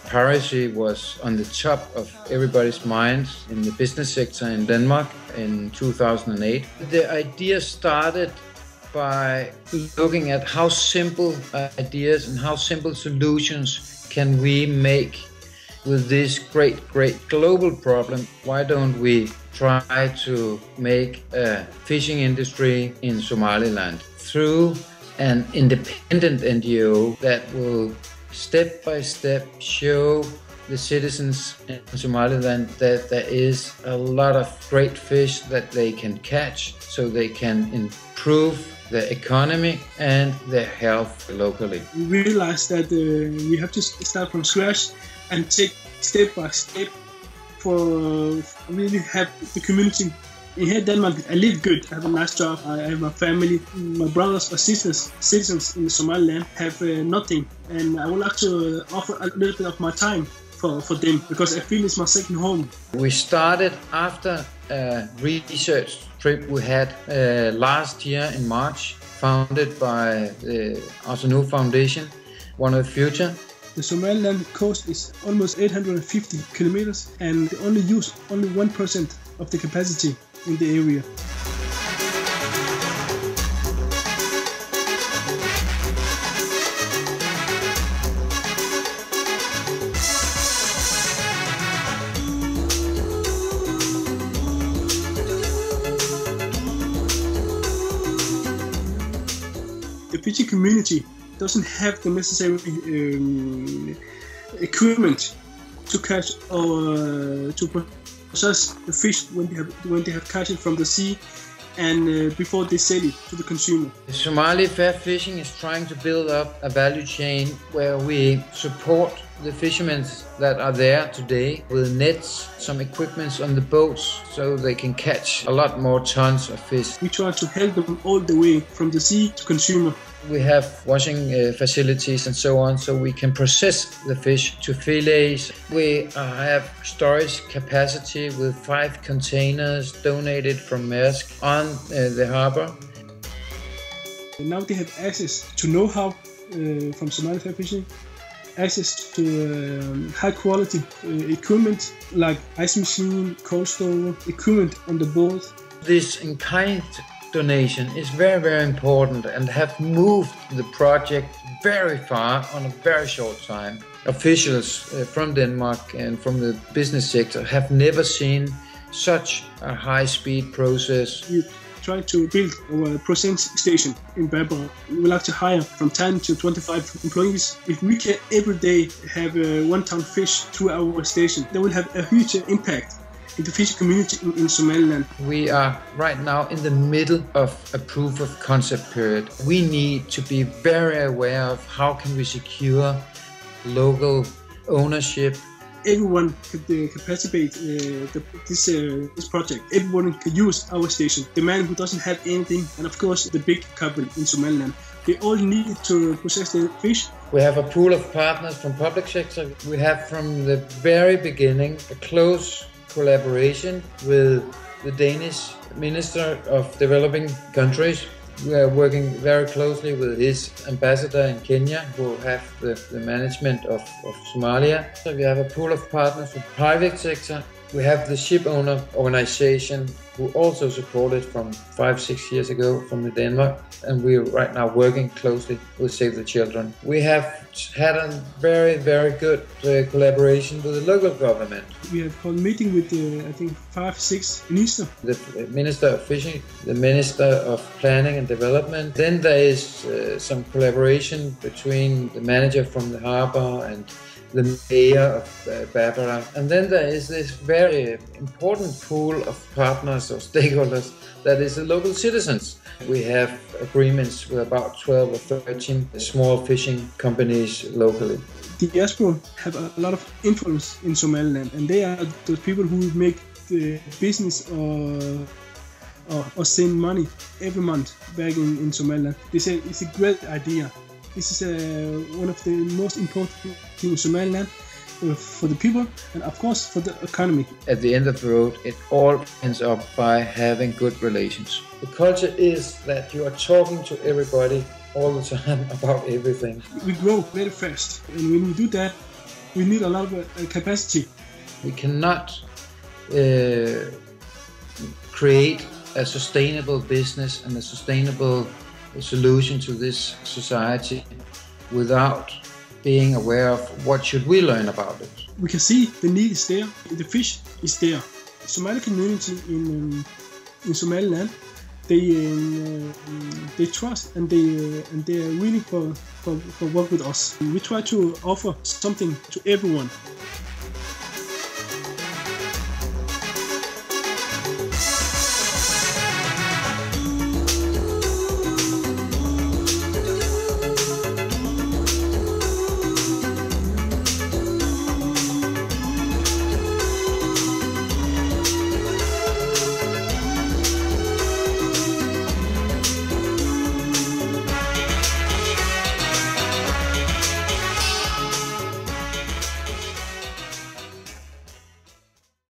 Piracy was on the top of everybody's minds in the business sector in Denmark in 2008. The idea started by looking at how simple ideas and how simple solutions can we make with this great global problem. Why don't we try to make a fishing industry in Somaliland through an independent NGO that will step by step show the citizens in Somaliland that there is a lot of great fish that they can catch, so they can improve their economy and their health locally. We realized that we have to start from scratch and take step by step for really have the community. In here in Denmark, I live good, I have a nice job, I have a family. My brothers or sisters, citizens in Somaliland, have nothing. And I would like to offer a little bit of my time for them, because I feel it's my second home. We started after a research trip we had last year in March, founded by the Arsenal Foundation, One of the Future. The Somaliland coast is almost 850 kilometers and they only use only 1% of the capacity in the area. The fishing community doesn't have the necessary equipment to catch or to process the fish when they have caught it from the sea and before they sell it to the consumer. Somali Fair Fishing is trying to build up a value chain where we support the fishermen that are there today with nets, some equipments on the boats, so they can catch a lot more tons of fish. We try to help them all the way from the sea to consumer. We have washing facilities and so on, so we can process the fish to fillets. We have storage capacity with 5 containers donated from Maersk on the harbor. Now they have access to know-how from Somali Fair Fishing, access to high quality equipment like ice machine, cold store, equipment on the boat. This in-kind donation is very important and have moved the project very far on a very short time. Officials from Denmark and from the business sector have never seen such a high-speed process. We try to build our processing station in Barbara. We would like to hire from 10 to 25 employees. If we can every day have 1 ton fish through our station, that will have a huge impact in the fishing community in Somaliland. We are right now in the middle of a proof of concept period. We need to be very aware of how can we secure local ownership. Everyone can participate this project. Everyone can use our station. The man who doesn't have anything, and of course the big company in Somaliland. They all need to process the fish. We have a pool of partners from public sector. We have from the very beginning a close collaboration with the Danish Minister of Developing Countries. We are working very closely with his ambassador in Kenya, who have the management of Somalia. So we have a pool of partners from private sector. We have the ship owner organization, who also supported from 5-6 years ago from the Denmark, and we are right now working closely with Save the Children. We have had a very good collaboration with the local government. We have called meeting with I think 5-6 ministers. The Minister of Fishing, the Minister of Planning and Development. Then there is some collaboration between the manager from the harbor and the mayor of Barbara. And then there is this very important pool of partners or stakeholders that is the local citizens. We have agreements with about 12 or 13 small fishing companies locally. The diaspora have a lot of influence in Somaliland, and they are those people who make the business or send money every month back in Somaliland. They say it's a great idea. This is one of the most important things in Somaliland for the people and of course for the economy. At the end of the road, it all ends up by having good relations. The culture is that you are talking to everybody all the time about everything. We grow very fast, and when we do that, we need a lot of capacity. We cannot create a sustainable business and a sustainable solution to this society without being aware of what should we learn about it. We can see the need is there, the fish is there. The Somali community in Somaliland, they trust and they are willing for work with us. We try to offer something to everyone.